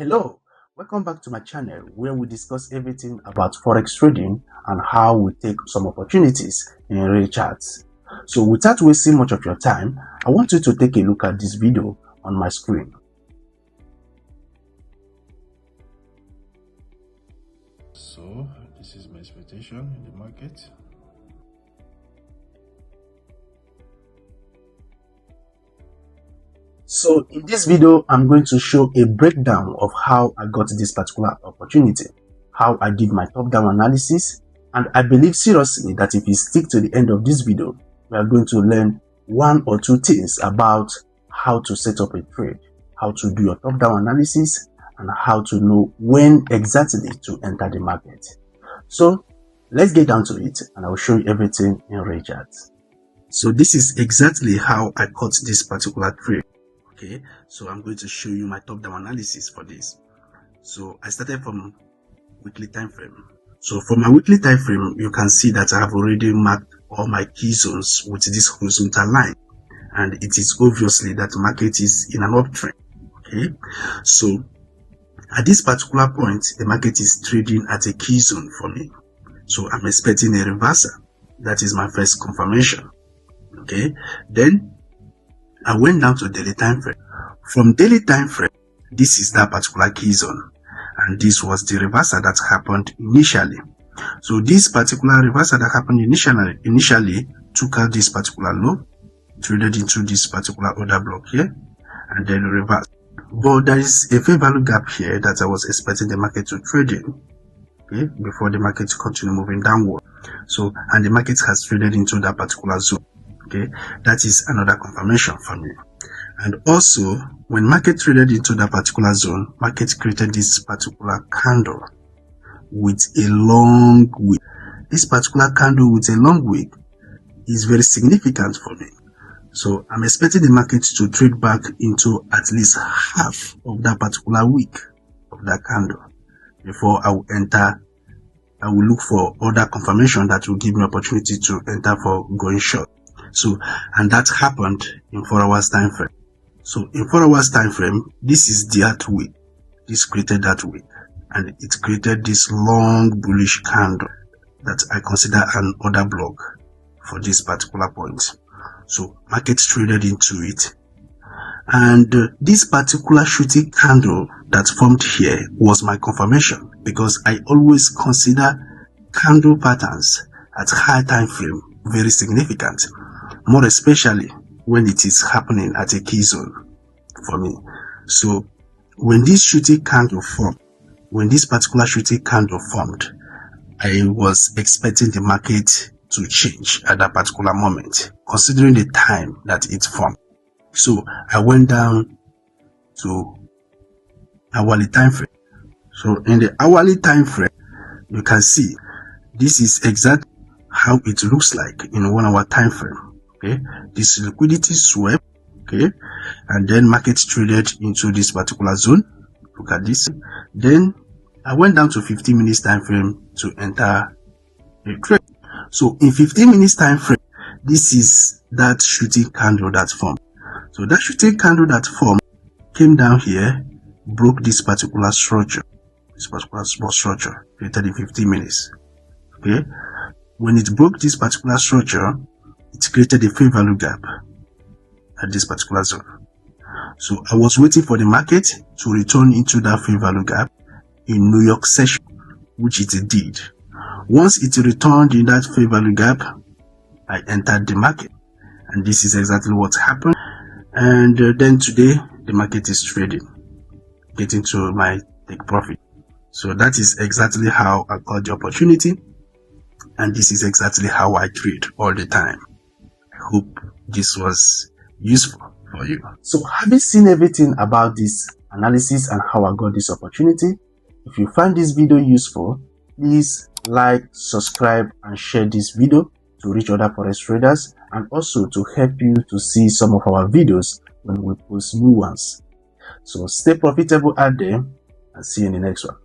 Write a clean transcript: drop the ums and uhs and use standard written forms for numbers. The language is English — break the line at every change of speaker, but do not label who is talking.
Hello, welcome back to my channel where we discuss everything about forex trading and how we take some opportunities in real charts. So without wasting much of your time, I want you to take a look at this video on my screen.
So this is my expectation in the market.
So in this video, I'm going to show a breakdown of how I got this particular opportunity, how I did my top-down analysis, and I believe seriously that if you stick to the end of this video, we are going to learn one or two things about how to set up a trade, how to do your top-down analysis, and how to know when exactly to enter the market. So let's get down to it, and I'll show you everything in real charts. So this is exactly how I caught this particular trade. Okay, so I'm going to show you my top-down analysis for this. So I started from weekly time frame. So for my weekly time frame, you can see that I have already marked all my key zones with this horizontal line, and it is obviously that the market is in an uptrend. Okay, so at this particular point, the market is trading at a key zone for me. So I'm expecting a reversal. That is my first confirmation. Okay, then I went down to daily time frame. From daily time frame, this is that particular key zone, and this was the reversal that happened initially. So this particular reversal that happened initially took out this particular low, traded into this particular order block here, and then reversed. But there is a fair value gap here that I was expecting the market to trade in, okay, before the market continue moving downward. So, and the market has traded into that particular zone. Okay, that is another confirmation for me. And also, when market traded into that particular zone, market created this particular candle with a long wick. This particular candle with a long wick is very significant for me. So I'm expecting the market to trade back into at least half of that particular wick of that candle before I will enter. I will look for other confirmation that will give me opportunity to enter for going short. So, and that happened in 4 hours time frame. So in 4 hours time frame, this is that wick. This created that wick, and it created this long bullish candle that I consider an order block for this particular point. So market traded into it, and this particular shooting candle that formed here was my confirmation, because I always consider candle patterns at high time frame very significant, more especially when it is happening at a key zone for me. So when this shooting candle formed, when this particular shooting candle formed, I was expecting the market to change at that particular moment, considering the time that it formed. So I went down to hourly time frame. So in the hourly time frame, you can see this is exactly how it looks like in 1 hour time frame. Okay, this liquidity swept, okay, and then market traded into this particular zone. Look at this. Then I went down to 15 minutes time frame to enter a trade. So in 15 minutes time frame, this is that shooting candle that formed. So that shooting candle that formed came down here, broke this particular structure, this particular small structure created in 15 minutes. Okay, when it broke this particular structure, it created a fair value gap at this particular zone. So I was waiting for the market to return into that fair value gap in New York session, which it did. Once it returned in that fair value gap, I entered the market, and this is exactly what happened. And then today the market is trading, getting to my take profit. So that is exactly how I got the opportunity, and this is exactly how I trade all the time. I hope this was useful for you. So have you seen everything about this analysis and how I got this opportunity? If you find this video useful, please like, subscribe, and share this video to reach other forex traders, and also to help you to see some of our videos when we post new ones. So stay profitable out there, and see you in the next one.